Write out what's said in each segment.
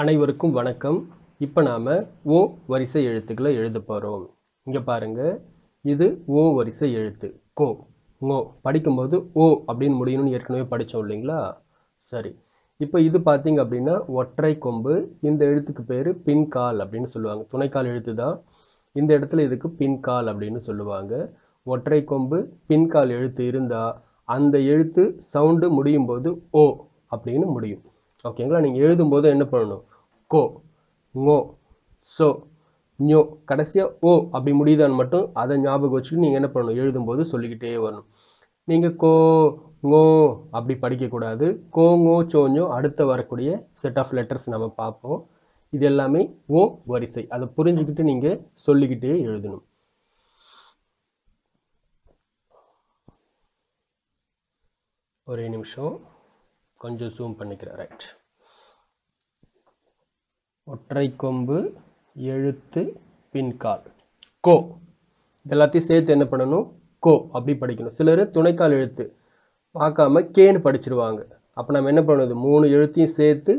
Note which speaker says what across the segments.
Speaker 1: அனைவருக்கும் வணக்கம். இப்போ நாம ஓ வரிசை எழுத்துக்களை எழுத போறோம். இங்க பாருங்க, இது ஓ வரிசை எழுத்து கோ. ngோ படிக்கும்போது ஓ அப்படின்னு முடியணும்னு ஏற்கனவே படிச்சோம் இல்லைங்களா? சரி, இப்போ இது பார்த்தீங்க அப்படின்னா ஒற்றை கொம்பு. இந்த எழுத்துக்கு பேரு பின்கால் அப்படின்னு சொல்லுவாங்க. துணைக்கால் எழுத்து தான். இந்த இடத்துல இதுக்கு பின்கால் அப்படின்னு சொல்லுவாங்க. ஒற்றை கொம்பு பின்கால் எழுத்து இருந்தா அந்த எழுத்து சவுண்டு முடியும் போது ஓ அப்படின்னு முடியும். ஓகேங்களா? நீங்க எழுதும்போது என்ன பண்ணணும்? கோ, ngோ, சோ, ஞோ, கடைசியா ஓ அப்படி முடியுதான்னு மட்டும் அதை ஞாபகம் வச்சுட்டு நீங்க என்ன பண்ணணும்? எழுதும்போது சொல்லிக்கிட்டே வரணும். நீங்க கோ, ngோ அப்படி படிக்கக்கூடாது. கோ, ngோ, சோ, ஞோ அடுத்து வரக்கூடிய செட் ஆஃப் லெட்டர்ஸ் நம்ம பார்ப்போம். இது எல்லாமே ஓ வரிசை. அதை புரிஞ்சுக்கிட்டு நீங்க சொல்லிக்கிட்டே எழுதணும். ஒரே நிமிஷம், கொஞ்சம் ஜூம் பண்ணிக்கிறேன். ரைட். ஒற்றை கொம்பு எழுத்து பின்கால் கோ. எல்லாத்தையும் சேர்த்து என்ன பண்ணணும்? கோ அப்படி படிக்கணும். சிலர் துணைக்கால் எழுத்து பார்க்காம கேன்னு படிச்சிருவாங்க. அப்ப நம்ம என்ன பண்ணுறது? 3 எழுத்தையும் சேர்த்து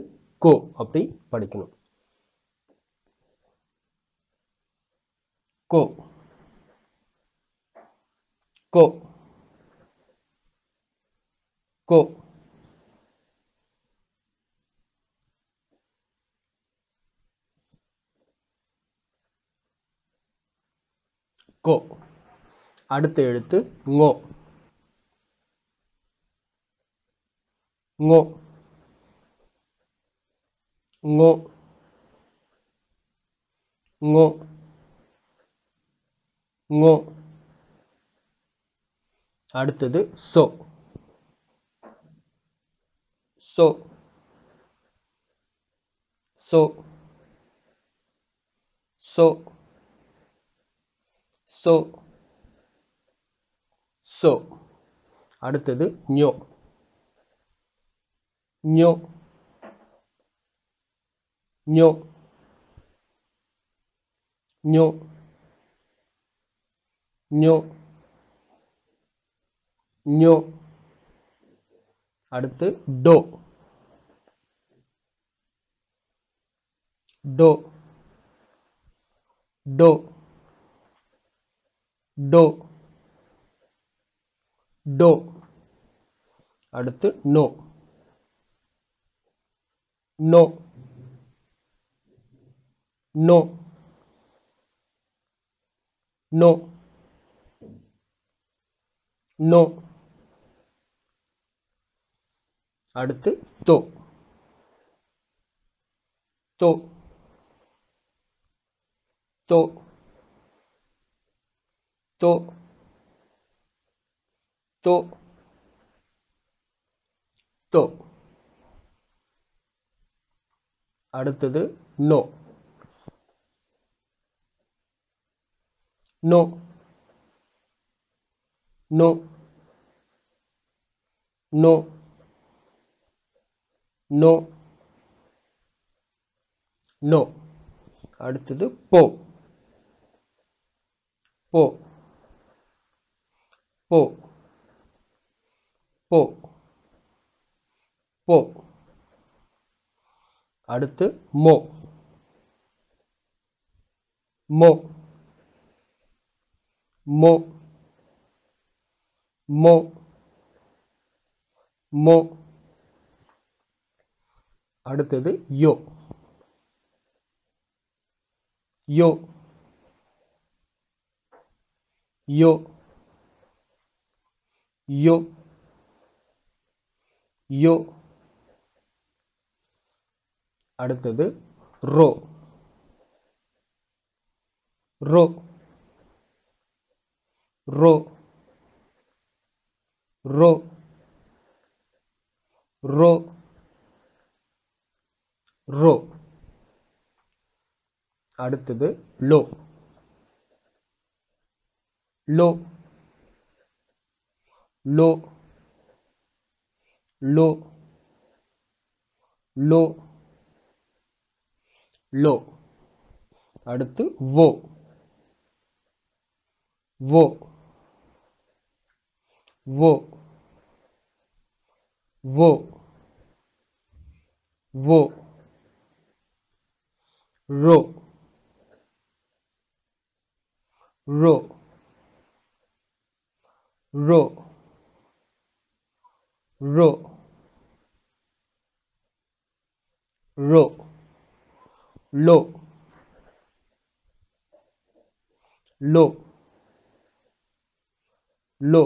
Speaker 1: கோ அப்படி படிக்கணும். கோ, கோ, கோ, கோ. அடுத்த எழுத்து ngோ. ngோ, ngோ, ngோ, ngோ. அடுத்தது சோ. சோ, சோ, சோ, சோ, சோ. அடுத்தது ஞோ. ஞோ, ஞோ, ஞோ, ஞோ, ஞோ. அடுத்து டோ. டோ, டோ, டோ, டோ. அடுத்து நோ. நோ, நோ, நோ, நோ. அடுத்து தோ. தோ, தோ, தோ, தோ, தோ. அடுத்தது நோ. நோ, நோ, நோ, நோ, நோ. அடுத்தது போ. போ, போ, போ, போ. அடுத்து மோ. மோ, மோ, மோ, மோ. அடுத்தது யோ. யோ, யோ, யோ, யோ. அடுத்தது ரோ. ரோ, ரோ, ரோ, ரோ, ரோ. அடுத்தது லோ. லோ, லோ, லோ, லோ, லோ. அடுத்து வோ. வோ, வோ, வோ, வோ. ரோ ரோ ரோ ரோ ரோ லோ லோ லோ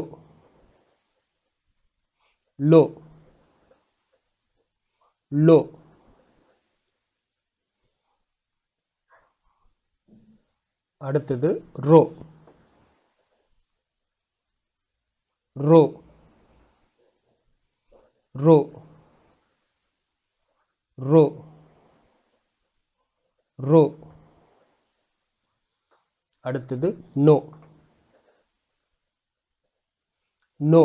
Speaker 1: லோ லோ அடுத்தது ரோ ரோ ரோ ரோ ரோ அடுத்தது நோ நோ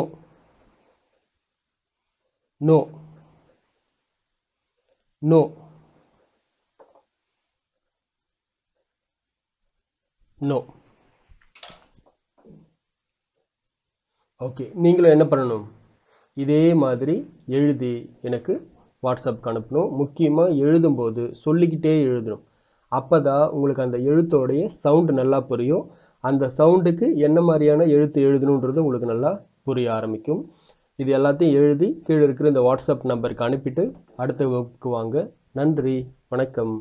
Speaker 1: நோ நோ நோ ஓகே நீங்களும் என்ன பண்ணணும் இதே மாதிரி எழுதி எனக்கு வாட்ஸ்அப்க்கு அனுப்பணும் முக்கியமாக எழுதும்போது சொல்லிக்கிட்டே எழுதணும் அப்போ தான் உங்களுக்கு அந்த எழுத்தோடைய சவுண்டு நல்லா புரியும் அந்த சவுண்டுக்கு என்ன மாதிரியான எழுத்து எழுதணுன்றது உங்களுக்கு நல்லா புரிய ஆரம்பிக்கும் இது எல்லாத்தையும் எழுதி கீழே இருக்கிற இந்த வாட்ஸ்அப் நம்பருக்கு அனுப்பிட்டு அடுத்த வகுப்புக்கு வாங்க நன்றி வணக்கம்